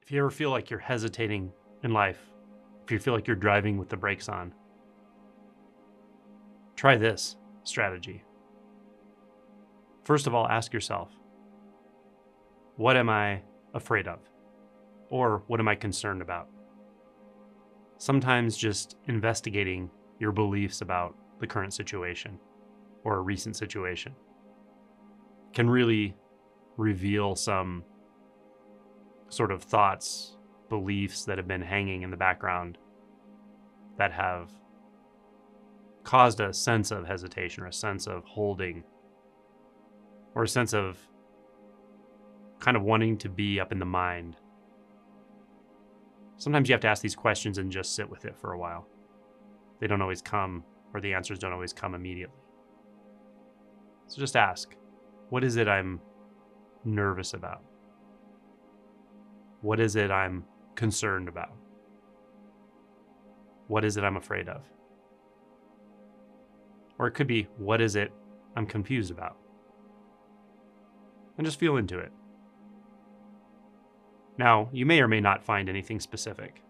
If you ever feel like you're hesitating in life, if you feel like you're driving with the brakes on, try this strategy. First of all, ask yourself, what am I afraid of? Or what am I concerned about? Sometimes just investigating your beliefs about the current situation or a recent situation can really reveal some sort of thoughts, beliefs that have been hanging in the background that have caused a sense of hesitation or a sense of holding or a sense of kind of wanting to be up in the mind. Sometimes you have to ask these questions and just sit with it for a while. They don't always come, or the answers don't always come immediately. So just ask, what is it I'm nervous about? What is it I'm concerned about? What is it I'm afraid of? Or it could be, what is it I'm confused about? And just feel into it. Now, you may or may not find anything specific.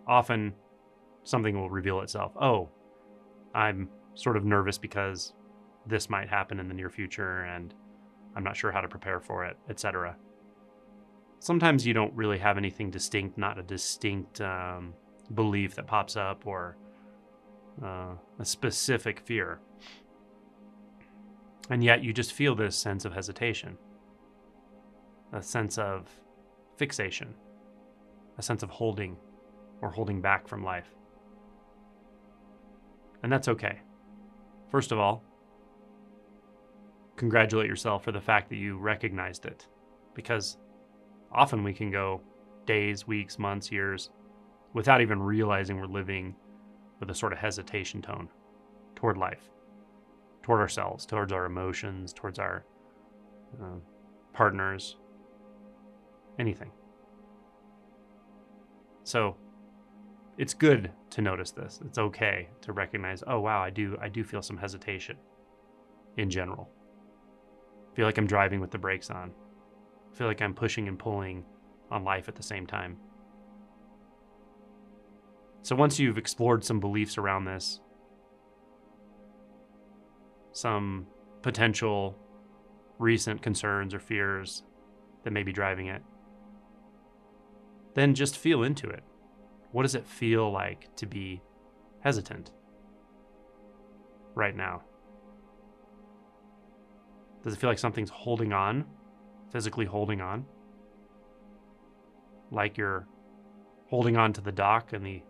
Often, something will reveal itself. Oh, I'm sort of nervous because this might happen in the near future and I'm not sure how to prepare for it, etc. Sometimes you don't really have anything distinct, not a distinct belief that pops up or a specific fear. And yet you just feel this sense of hesitation, a sense of fixation, a sense of holding or holding back from life. And that's okay. First of all, congratulate yourself for the fact that you recognized it, because often we can go days, weeks, months, years without even realizing we're living with a sort of hesitation tone toward life, toward ourselves, towards our emotions, towards our partners, anything. So it's good to notice this. It's okay to recognize, oh wow, I do feel some hesitation in general. I feel like I'm driving with the brakes on. I feel like I'm pushing and pulling on life at the same time. So once you've explored some beliefs around this, some potential recent concerns or fears that may be driving it, then just feel into it. What does it feel like to be hesitant right now? Does it feel like something's holding on, physically holding on? Like you're holding on to the dock and the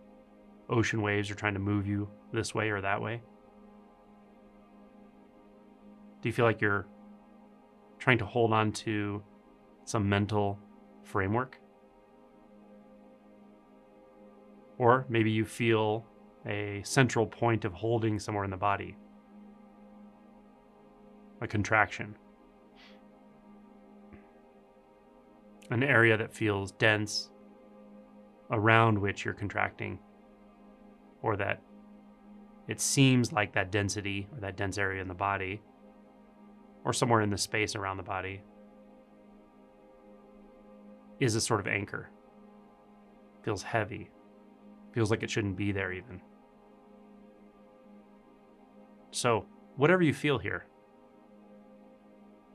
ocean waves are trying to move you this way or that way? Do you feel like you're trying to hold on to some mental framework? Or maybe you feel a central point of holding somewhere in the body, a contraction, an area that feels dense around which you're contracting, or that it seems like that density or that dense area in the body or somewhere in the space around the body is a sort of anchor. Feels heavy. Feels like it shouldn't be there even. So, whatever you feel here,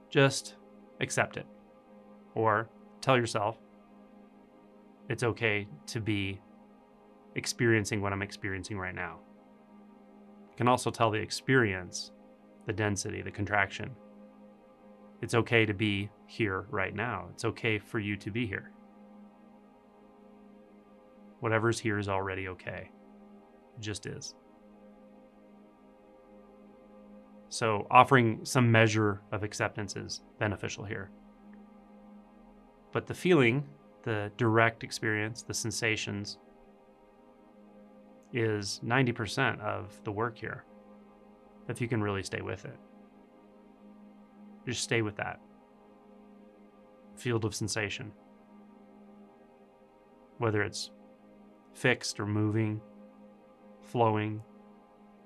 just accept it. Or tell yourself it's okay to be experiencing what I'm experiencing right now. You can also tell the experience, the density, the contraction. It's okay to be here right now. It's okay for you to be here. Whatever's here is already okay. It just is. So offering some measure of acceptance is beneficial here. But the feeling, the direct experience, the sensations is 90% of the work here. If you can really stay with it. Just stay with that field of sensation. Whether it's fixed or moving, flowing,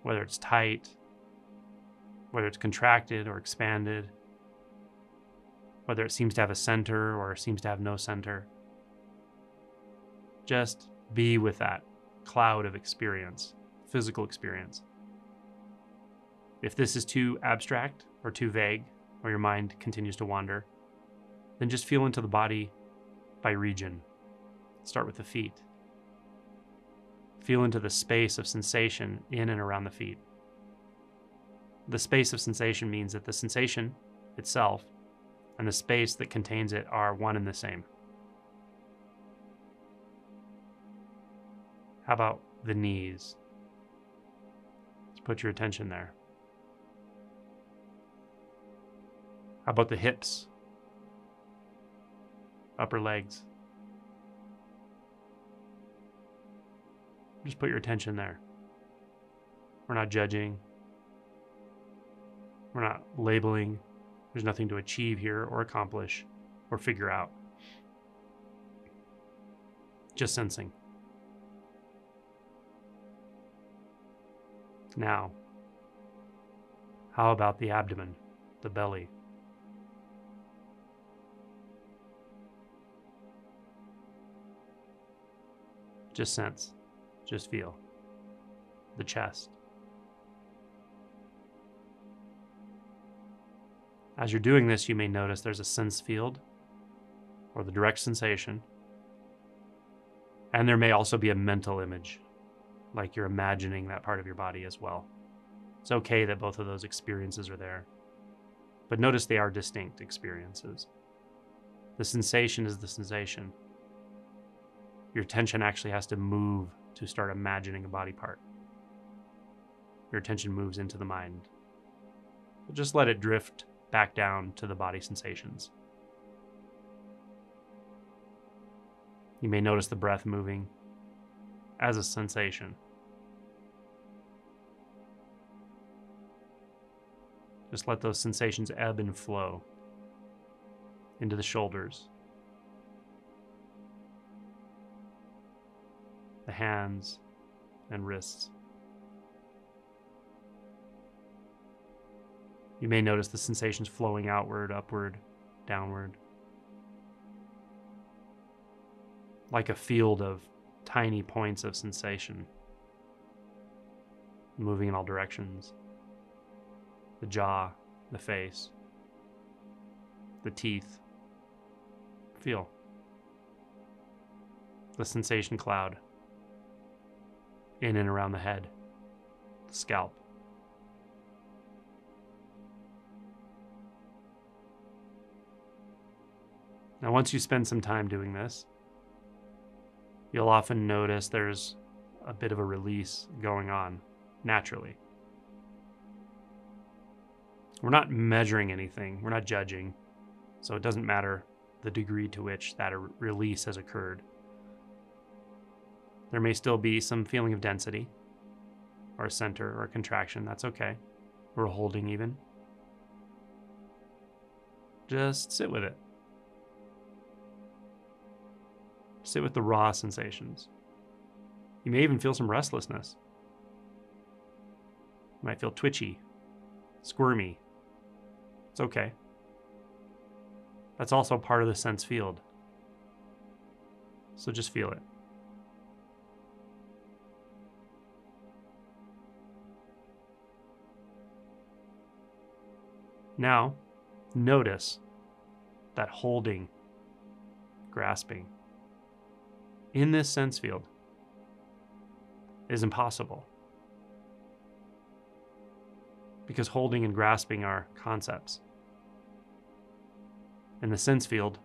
whether it's tight, whether it's contracted or expanded, whether it seems to have a center or seems to have no center. Just be with that cloud of experience, physical experience. If this is too abstract or too vague, or your mind continues to wander, then just feel into the body by region. Start with the feet. Feel into the space of sensation in and around the feet. The space of sensation means that the sensation itself and the space that contains it are one and the same. How about the knees? Let's put your attention there. How about the hips? Upper legs? Just put your attention there. We're not judging. We're not labeling. There's nothing to achieve here or accomplish or figure out. Just sensing. Now, how about the abdomen, the belly? Just sense, just feel. The chest. As you're doing this, you may notice there's a sense field or the direct sensation. And there may also be a mental image, like you're imagining that part of your body as well. It's okay that both of those experiences are there. But notice they are distinct experiences. The sensation is the sensation. Your attention actually has to move to start imagining a body part. Your attention moves into the mind. So just let it drift back down to the body sensations. You may notice the breath moving as a sensation. Just let those sensations ebb and flow into the shoulders, the hands and wrists. You may notice the sensations flowing outward, upward, downward, like a field of tiny points of sensation, moving in all directions. The jaw, the face, the teeth. Feel the sensation cloud in and around the head, the scalp. Now, once you spend some time doing this, you'll often notice there's a bit of a release going on naturally. We're not measuring anything. We're not judging. So it doesn't matter the degree to which that release has occurred. There may still be some feeling of density or a center or a contraction. That's okay. Or a holding even. Just sit with it. Sit with the raw sensations. You may even feel some restlessness. You might feel twitchy, squirmy. It's okay. That's also part of the sense field. So just feel it. Now, notice that holding, grasping in this sense field is impossible. Because holding and grasping are concepts. In the sense field,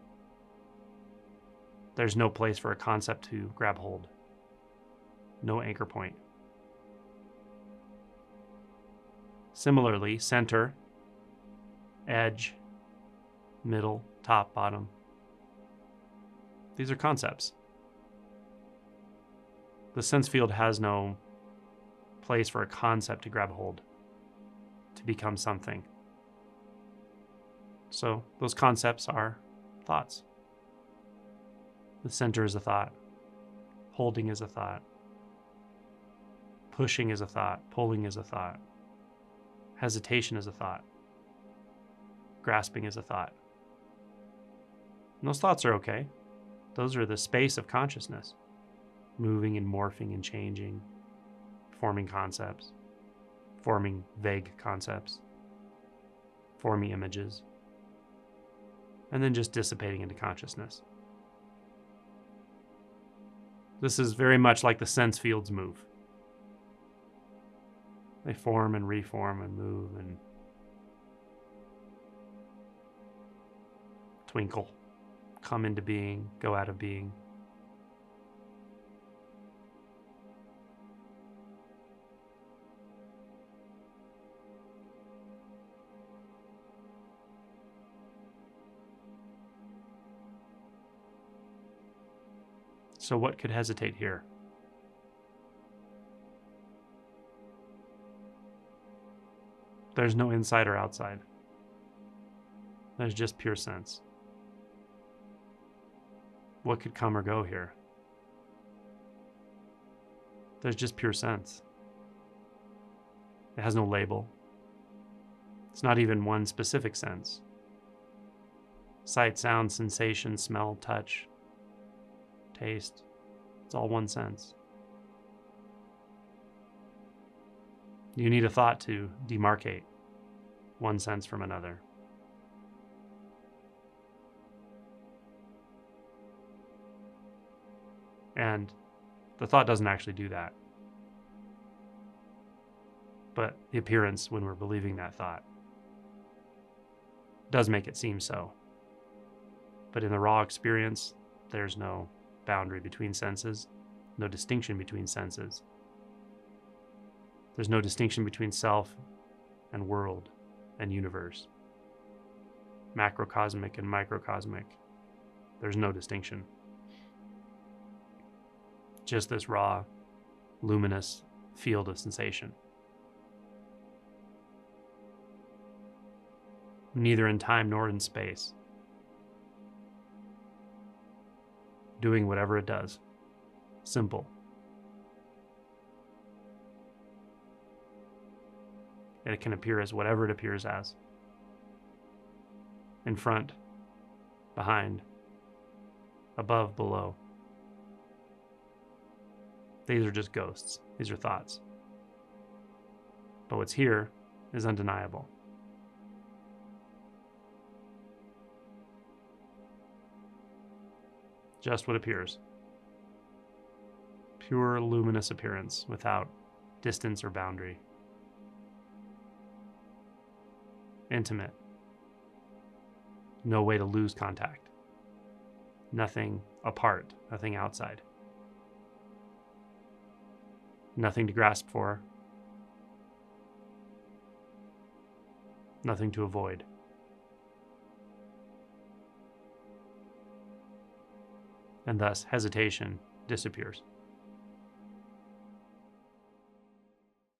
there's no place for a concept to grab hold. No anchor point. Similarly, center, edge, middle, top, bottom. These are concepts. The sense field has no place for a concept to grab hold, to become something. So those concepts are thoughts. The center is a thought. Holding is a thought. Pushing is a thought. Pulling is a thought. Hesitation is a thought. Grasping is a thought. And those thoughts are okay. Those are the space of consciousness. moving and morphing and changing, forming concepts, forming vague concepts, forming images, and then just dissipating into consciousness. This is very much like the sense fields move. They form and reform and move and twinkle, come into being, go out of being. So what could hesitate here? There's no inside or outside. There's just pure sense. What could come or go here? There's just pure sense. It has no label. It's not even one specific sense. Sight, sound, sensation, smell, touch, taste. It's all one sense. You need a thought to demarcate one sense from another. And the thought doesn't actually do that. But the appearance, when we're believing that thought, does make it seem so. But in the raw experience, there's no boundary between senses, no distinction between senses. There's no distinction between self and world and universe, macrocosmic and microcosmic. There's no distinction. Just this raw, luminous field of sensation. Neither in time nor in space. Doing whatever it does. Simple. And it can appear as whatever it appears as. In front, behind, above, below. These are just ghosts. These are thoughts. But what's here is undeniable. Just what appears. Pure luminous appearance without distance or boundary. Intimate. No way to lose contact. Nothing apart, nothing outside. Nothing to grasp for. Nothing to avoid. And thus hesitation disappears.